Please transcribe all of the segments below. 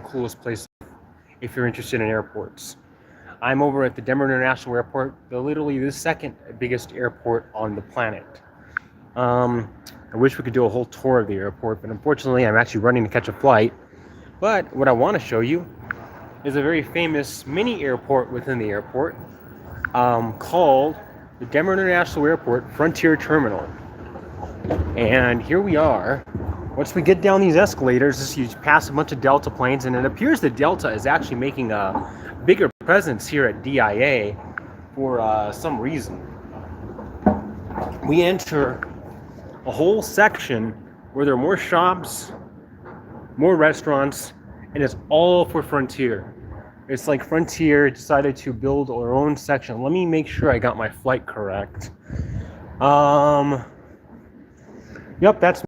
coolest place if you're interested in airports. I'm over at the Denver International Airport, literally the second biggest airport on the planet. I wish we could do a whole tour of the airport, but unfortunately I'm actually running to catch a flight. But what I want to show you is a very famous mini airport within the airport called the Denver International Airport Frontier Terminal. And here we are. Once we get down these escalators, you pass a bunch of Delta planes, and it appears that Delta is actually making a bigger presence here at DIA for some reason. We enter a whole section where there are more shops, more restaurants, and it's all for Frontier. It's like Frontier decided to build their own section. Let me make sure I got my flight correct. Yep, that's.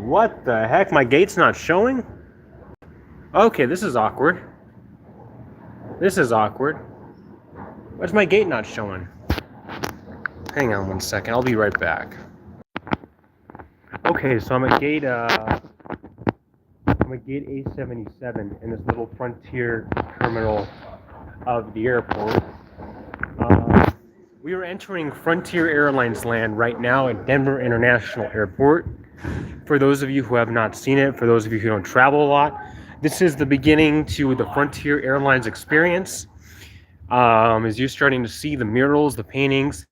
What the heck? My gate's not showing? Okay, this is awkward. This is awkward. Why's my gate not showing? Hang on one second. I'll be right back. Okay, so I'm at gate A77 in this little Frontier terminal of the airport. We are entering Frontier Airlines land right now at Denver International Airport. For those of you who have not seen it, for those of you who don't travel a lot, this is the beginning to the Frontier Airlines experience. As you're starting to see the murals, the paintings,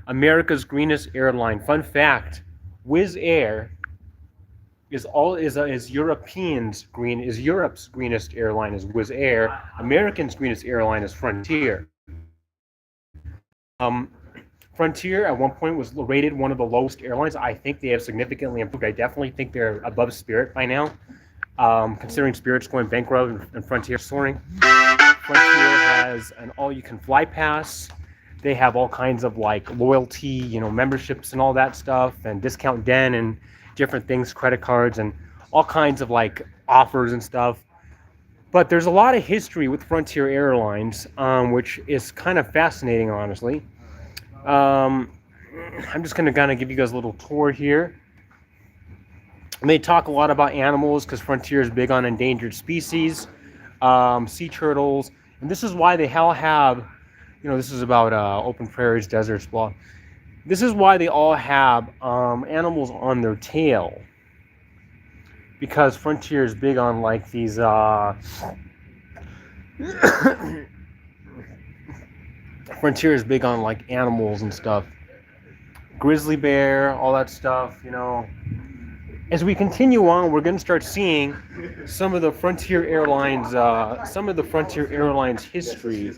America's greenest airline. Fun fact: Wizz Air is Europe's greenest airline is Wizz Air. American's greenest airline is Frontier. Frontier at one point was rated one of the lowest airlines. I think they have significantly improved. I definitely think they're above Spirit by now, considering Spirit's going bankrupt and Frontier soaring. Frontier has an all-you-can-fly pass. They have all kinds of like loyalty, memberships and all that stuff, and discount den and different things, credit cards and all kinds of like offers and stuff. But there's a lot of history with Frontier Airlines, which is kind of fascinating, honestly. I'm just going to kind of give you guys a little tour here. They talk a lot about animals because Frontier is big on endangered species, sea turtles, and this is why they all have, this is about open prairies, deserts, blah. This is why they all have animals on their tail, because Frontier is big on like these Frontier is big on like animals and stuff. Grizzly bear, all that stuff, As we continue on, we're going to start seeing some of the Frontier Airlines history.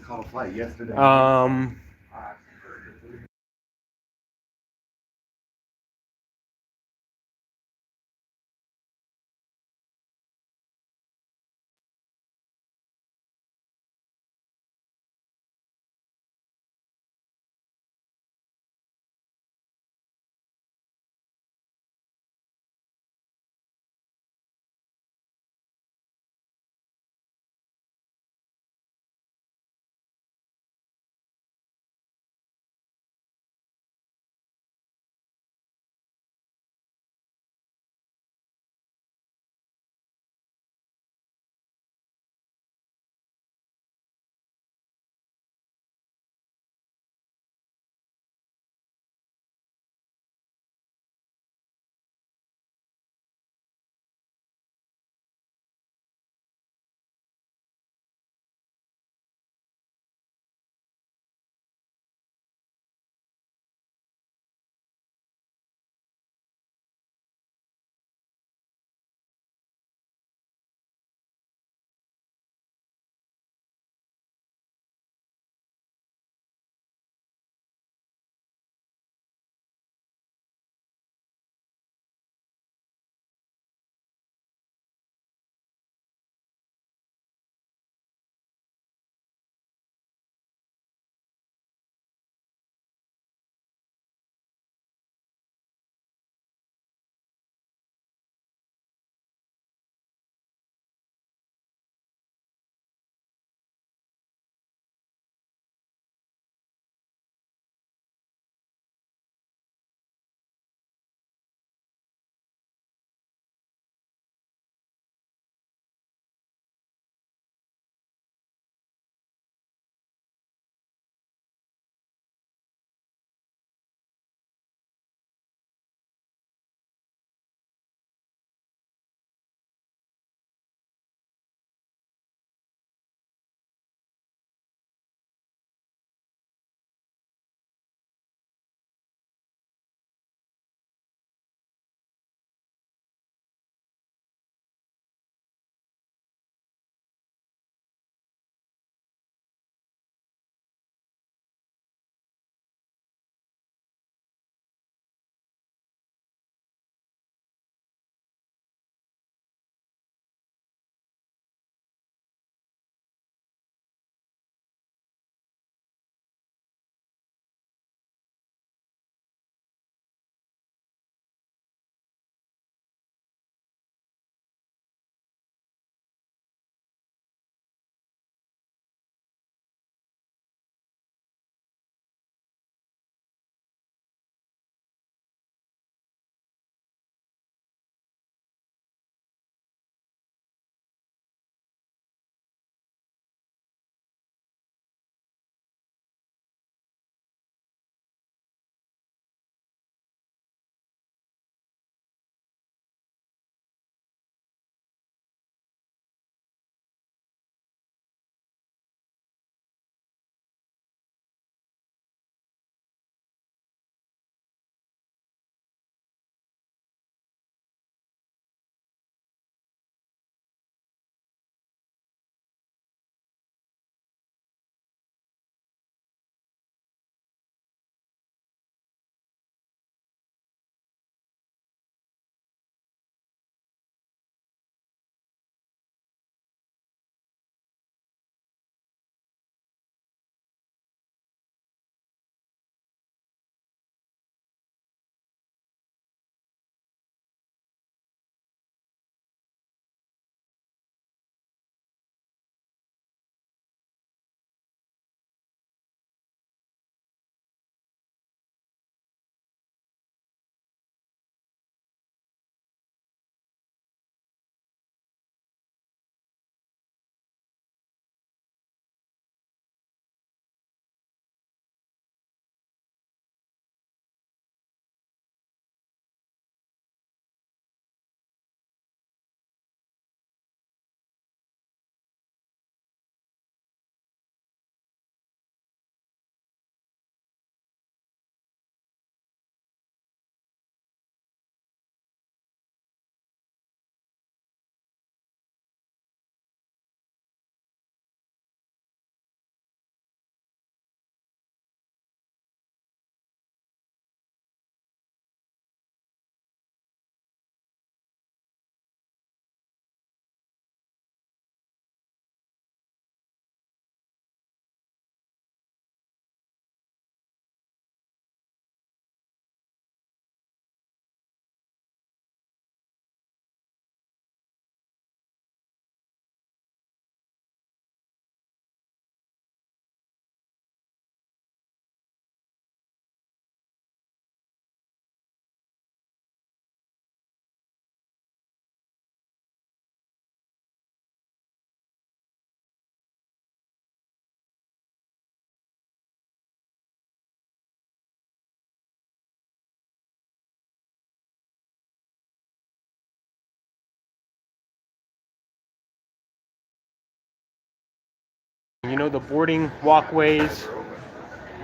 You know, the boarding walkways.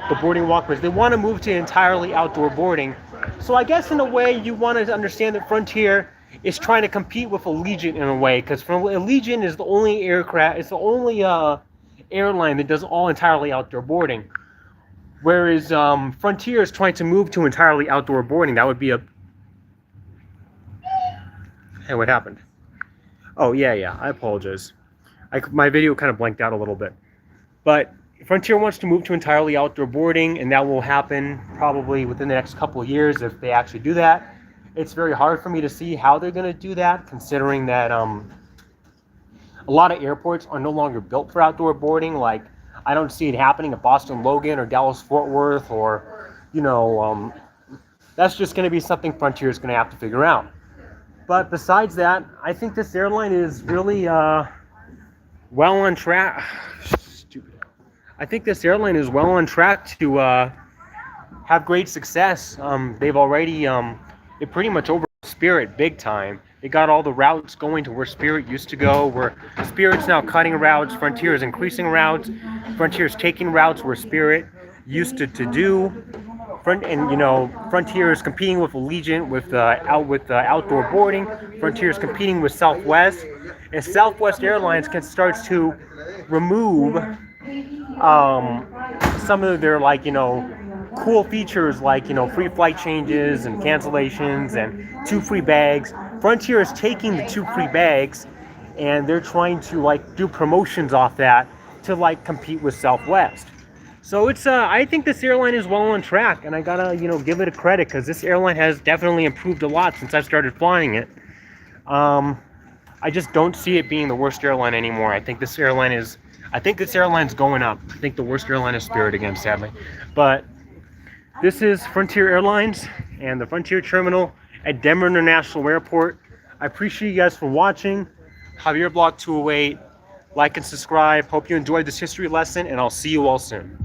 The boarding walkways. They want to move to entirely outdoor boarding. So I guess in a way you want to understand that Frontier is trying to compete with Allegiant in a way, because Allegiant is the only aircraft, it's the only airline that does all entirely outdoor boarding. Whereas Frontier is trying to move to entirely outdoor boarding. That would be a... Hey, what happened? Oh, yeah, I apologize. My video kind of blanked out a little bit. But Frontier wants to move to entirely outdoor boarding, and that will happen probably within the next couple of years if they actually do that. It's very hard for me to see how they're going to do that, considering that a lot of airports are no longer built for outdoor boarding. Like, I don't see it happening at Boston Logan or Dallas Fort Worth, or, you know, that's just going to be something Frontier is going to have to figure out. But besides that, I think this airline is really well on track. I think this airline is well on track to have great success. They've already, they pretty much over Spirit big time. They got all the routes going to where Spirit used to go, where Spirit's now cutting routes, Frontier is increasing routes, Frontier is taking routes where Spirit used to do. And you know, Frontier is competing with Allegiant with outdoor boarding. Frontier is competing with Southwest, and Southwest Airlines starts to remove some of their, like, you know, cool features, like, you know, free flight changes and cancellations and 2 free bags. Frontier is taking the 2 free bags, and they're trying to, like, do promotions off that to, like, compete with Southwest. So it's I think this airline is well on track, and I gotta, you know, give it a credit, because this airline has definitely improved a lot since I started flying it. I just don't see it being the worst airline anymore. I think this airline's going up. I think the worst airline is Spirit again, sadly. But this is Frontier Airlines and the Frontier Terminal at Denver International Airport. I appreciate you guys for watching. Javier Block 208. Like and subscribe. Hope you enjoyed this history lesson, and I'll see you all soon.